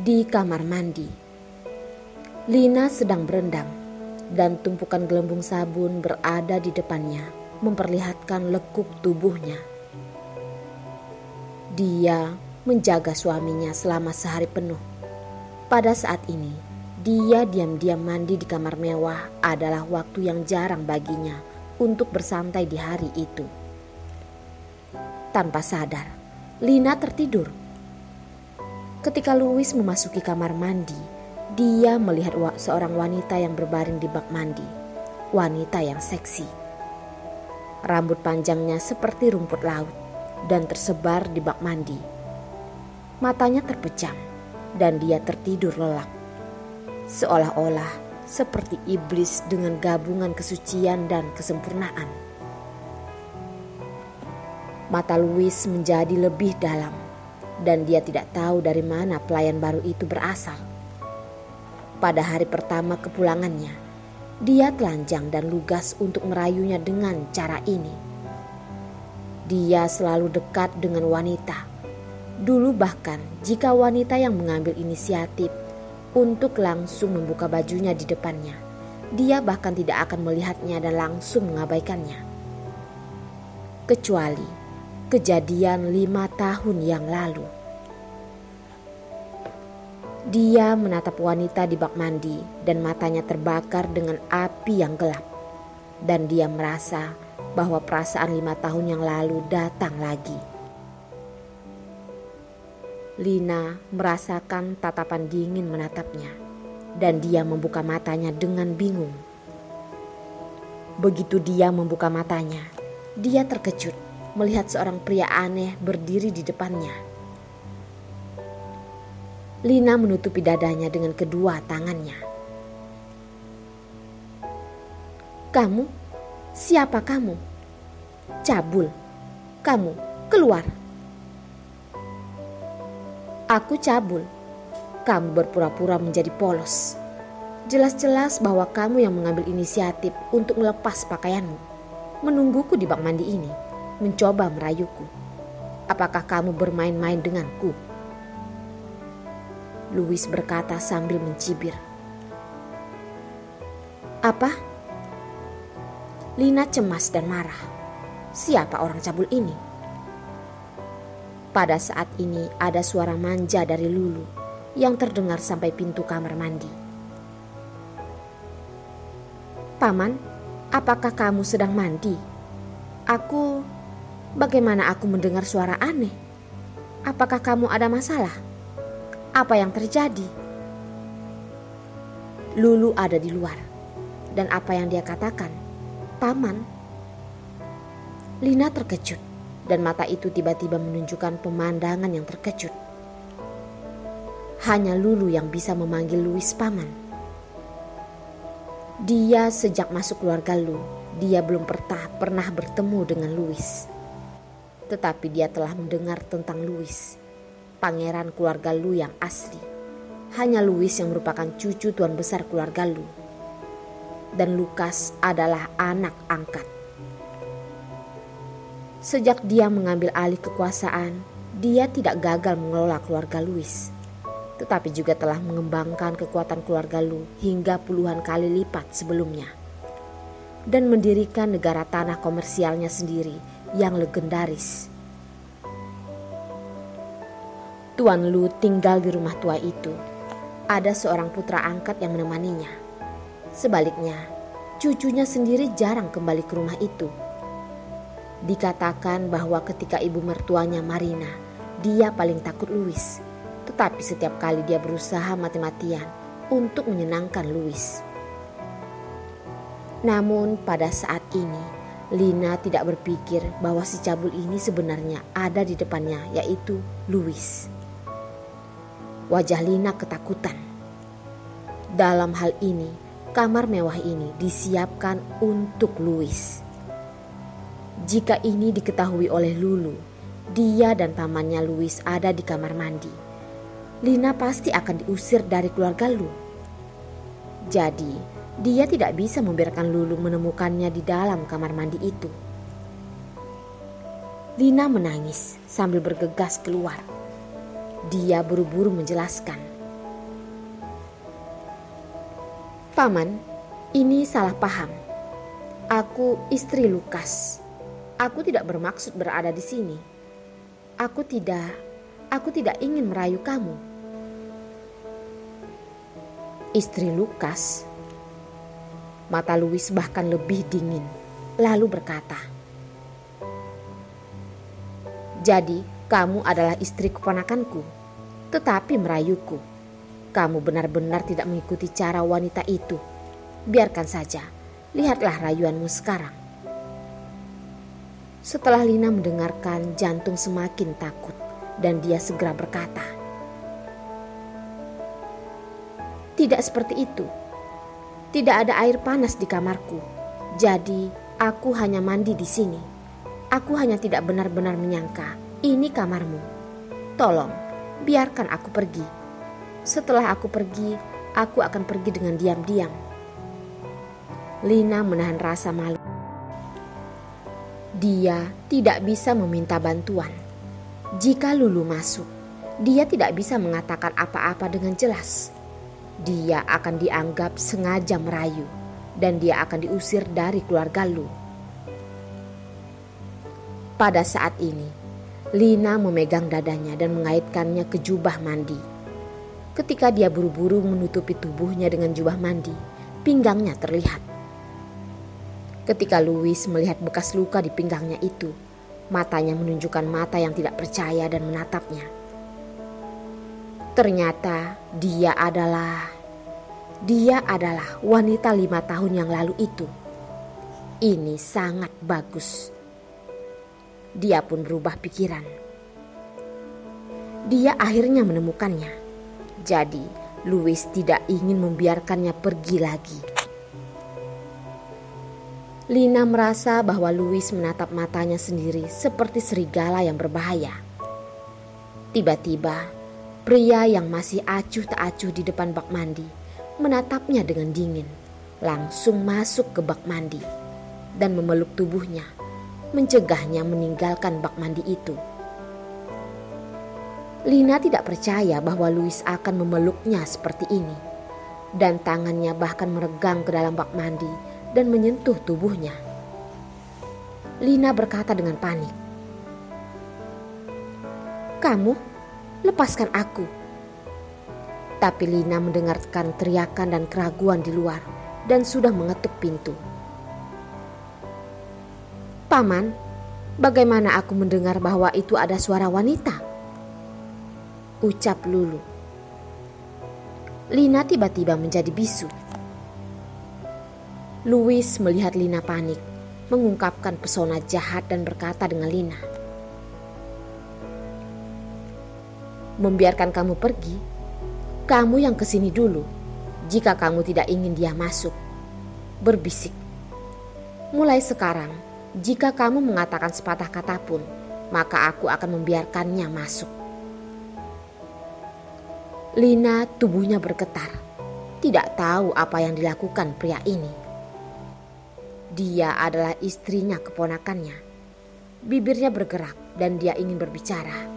Di kamar mandi, Lina sedang berendam dan tumpukan gelembung sabun berada di depannya, memperlihatkan lekuk tubuhnya. Dia menjaga suaminya selama sehari penuh. Pada saat ini, dia diam-diam mandi di kamar mewah adalah waktu yang jarang baginya untuk bersantai di hari itu. Tanpa sadar, Lina tertidur. Ketika Louis memasuki kamar mandi, dia melihat seorang wanita yang berbaring di bak mandi. Wanita yang seksi. Rambut panjangnya seperti rumput laut dan tersebar di bak mandi. Matanya terpejam dan dia tertidur lelap. Seolah-olah seperti iblis dengan gabungan kesucian dan kesempurnaan. Mata Louis menjadi lebih dalam dan dia tidak tahu dari mana pelayan baru itu berasal. Pada hari pertama kepulangannya, dia telanjang dan lugas untuk merayunya dengan cara ini. Dia selalu dekat dengan wanita. Dulu bahkan jika wanita yang mengambil inisiatif untuk langsung membuka bajunya di depannya, dia bahkan tidak akan melihatnya dan langsung mengabaikannya. Kecuali kejadian 5 tahun yang lalu. Dia menatap wanita di bak mandi dan matanya terbakar dengan api yang gelap. Dan dia merasa bahwa perasaan 5 tahun yang lalu datang lagi. Lina merasakan tatapan dingin menatapnya dan dia membuka matanya dengan bingung. Begitu dia membuka matanya, dia terkejut melihat seorang pria aneh berdiri di depannya. Lina menutupi dadanya dengan kedua tangannya. "Kamu? Siapa kamu?" "Cabul, kamu keluar." "Aku Cabul. Kamu berpura-pura menjadi polos. Jelas-jelas bahwa kamu yang mengambil inisiatif untuk melepas pakaianmu, menungguku di bak mandi ini, mencoba merayuku. Apakah kamu bermain-main denganku?" Louis berkata sambil mencibir. "Apa?" Lina cemas dan marah. Siapa orang cabul ini? Pada saat ini ada suara manja dari Lulu yang terdengar sampai pintu kamar mandi. "Paman, apakah kamu sedang mandi? Bagaimana aku mendengar suara aneh? Apakah kamu ada masalah? Apa yang terjadi?" Lulu ada di luar. Dan apa yang dia katakan? "Paman." Lina terkejut dan mata itu tiba-tiba menunjukkan pemandangan yang terkejut. Hanya Lulu yang bisa memanggil Louis paman. Dia sejak masuk keluarga Lu, dia belum pernah bertemu dengan Louis. Tetapi dia telah mendengar tentang Louis, pangeran keluarga Lu yang asli. Hanya Louis yang merupakan cucu tuan besar keluarga Lu. Dan Lukas adalah anak angkat. Sejak dia mengambil alih kekuasaan, dia tidak gagal mengelola keluarga Louis, tetapi juga telah mengembangkan kekuatan keluarga Lu hingga puluhan kali lipat sebelumnya. Dan mendirikan negara tanah komersialnya sendiri yang legendaris. Tuan Lu tinggal di rumah tua itu. Ada seorang putra angkat yang menemaninya. Sebaliknya, cucunya sendiri jarang kembali ke rumah itu. Dikatakan bahwa ketika ibu mertuanya Marina, dia paling takut Louis. Tetapi setiap kali dia berusaha mati-matian untuk menyenangkan Louis. Namun pada saat ini, Lina tidak berpikir bahwa si cabul ini sebenarnya ada di depannya, yaitu Louis. Wajah Lina ketakutan. Dalam hal ini, kamar mewah ini disiapkan untuk Louis. Jika ini diketahui oleh Lulu, dia dan pamannya Louis ada di kamar mandi, Lina pasti akan diusir dari keluarga Lu. Jadi, dia tidak bisa membiarkan Lulu menemukannya di dalam kamar mandi itu. Lina menangis sambil bergegas keluar. Dia buru-buru menjelaskan. Paman, ini salah paham. Aku istri Lukas. Aku tidak bermaksud berada di sini. Aku tidak ingin merayu kamu. Istri Lukas. Mata Louis bahkan lebih dingin, lalu berkata, jadi kamu adalah istri keponakanku, tetapi merayuku. Kamu benar-benar tidak mengikuti cara wanita itu. Biarkan saja, lihatlah rayuanmu sekarang. Setelah Lina mendengarkan, jantung semakin takut dan dia segera berkata, tidak seperti itu. Tidak ada air panas di kamarku. Jadi aku hanya mandi di sini. Aku hanya tidak benar-benar menyangka ini kamarmu. Tolong, biarkan aku pergi. Setelah aku pergi, aku akan pergi dengan diam-diam. Lina menahan rasa malu. Dia tidak bisa meminta bantuan. Jika Lulu masuk, dia tidak bisa mengatakan apa-apa dengan jelas. Dia akan dianggap sengaja merayu dan dia akan diusir dari keluarga Lu. Pada saat ini, Lina memegang dadanya dan mengaitkannya ke jubah mandi. Ketika dia buru-buru menutupi tubuhnya dengan jubah mandi, pinggangnya terlihat. Ketika Louis melihat bekas luka di pinggangnya itu, matanya menunjukkan mata yang tidak percaya dan menatapnya. Ternyata dia adalah wanita 5 tahun yang lalu itu. Ini sangat bagus. Dia pun berubah pikiran. Dia akhirnya menemukannya. Jadi Louis tidak ingin membiarkannya pergi lagi. Lina merasa bahwa Louis menatap matanya sendiri seperti serigala yang berbahaya. Tiba-tiba, pria yang masih acuh tak acuh di depan bak mandi menatapnya dengan dingin, langsung masuk ke bak mandi dan memeluk tubuhnya, mencegahnya meninggalkan bak mandi itu. Lina tidak percaya bahwa Louis akan memeluknya seperti ini, dan tangannya bahkan meregang ke dalam bak mandi dan menyentuh tubuhnya. Lina berkata dengan panik, "Kamu, lepaskan aku." Tapi Lina mendengarkan teriakan dan keraguan di luar dan sudah mengetuk pintu. "Paman, bagaimana aku mendengar bahwa itu ada suara wanita?" ucap Lulu. Lina tiba-tiba menjadi bisu. Louis melihat Lina panik, mengungkapkan pesona jahat dan berkata dengan Lina, "Membiarkan kamu pergi? Kamu yang kesini dulu, jika kamu tidak ingin dia masuk." Berbisik. "Mulai sekarang, jika kamu mengatakan sepatah kata pun, maka aku akan membiarkannya masuk." Lina tubuhnya bergetar, tidak tahu apa yang dilakukan pria ini. Dia adalah istrinya keponakannya. Bibirnya bergerak dan dia ingin berbicara.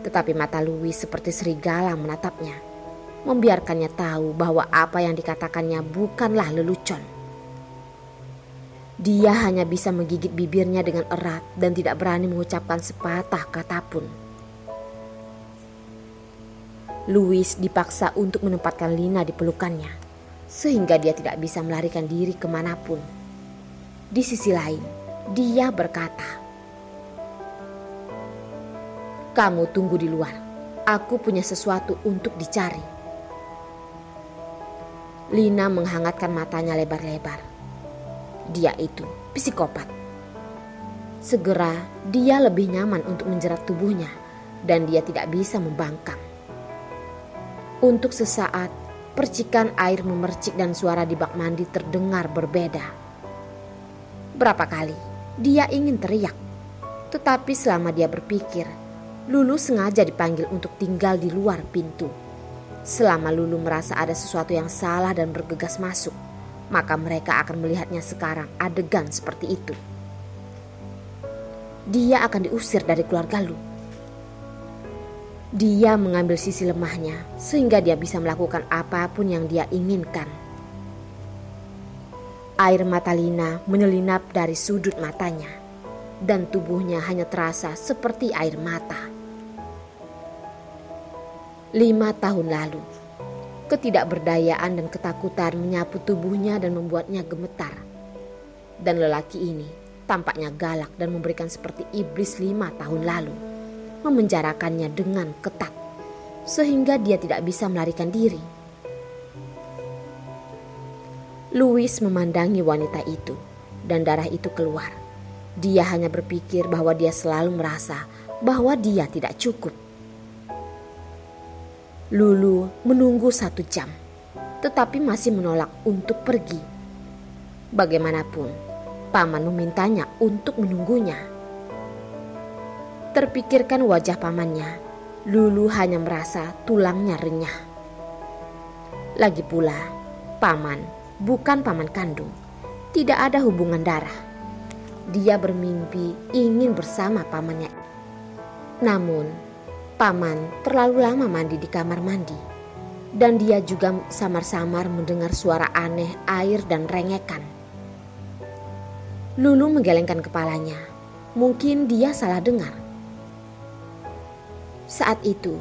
Tetapi mata Louis seperti serigala menatapnya, membiarkannya tahu bahwa apa yang dikatakannya bukanlah lelucon. Dia hanya bisa menggigit bibirnya dengan erat dan tidak berani mengucapkan sepatah kata pun. Louis dipaksa untuk menempatkan Lina di pelukannya, sehingga dia tidak bisa melarikan diri kemanapun. Di sisi lain, dia berkata, "Kamu tunggu di luar. Aku punya sesuatu untuk dicari." Lina menghangatkan matanya lebar-lebar. Dia itu psikopat. Segera dia lebih nyaman untuk menjerat tubuhnya dan dia tidak bisa membangkang. Untuk sesaat, percikan air memercik dan suara di bak mandi terdengar berbeda. Berapa kali dia ingin teriak, tetapi selama dia berpikir, Lulu sengaja dipanggil untuk tinggal di luar pintu. Selama Lulu merasa ada sesuatu yang salah dan bergegas masuk, maka mereka akan melihatnya sekarang adegan seperti itu. Dia akan diusir dari keluarga Lu. Dia mengambil sisi lemahnya sehingga dia bisa melakukan apapun yang dia inginkan. Air mata Lina menyelinap dari sudut matanya dan tubuhnya hanya terasa seperti air mata. 5 tahun lalu, ketidakberdayaan dan ketakutan menyapu tubuhnya dan membuatnya gemetar. Dan lelaki ini tampaknya galak dan memberikan seperti iblis 5 tahun lalu, memenjarakannya dengan ketat sehingga dia tidak bisa melarikan diri. Louis memandangi wanita itu dan darah itu keluar. Dia hanya berpikir bahwa dia selalu merasa bahwa dia tidak cukup. Lulu menunggu 1 jam, tetapi masih menolak untuk pergi. Bagaimanapun, paman memintanya untuk menunggunya. Terpikirkan wajah pamannya, Lulu hanya merasa tulangnya renyah. Lagi pula, paman bukan paman kandung, tidak ada hubungan darah. Dia bermimpi ingin bersama pamannya. Namun, paman terlalu lama mandi di kamar mandi, dan dia juga samar-samar mendengar suara aneh air dan rengekan. Lulu menggelengkan kepalanya, mungkin dia salah dengar. Saat itu,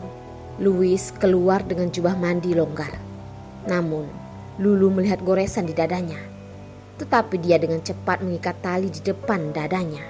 Louis keluar dengan jubah mandi longgar. Namun, Lulu melihat goresan di dadanya. Tetapi dia dengan cepat mengikat tali di depan dadanya.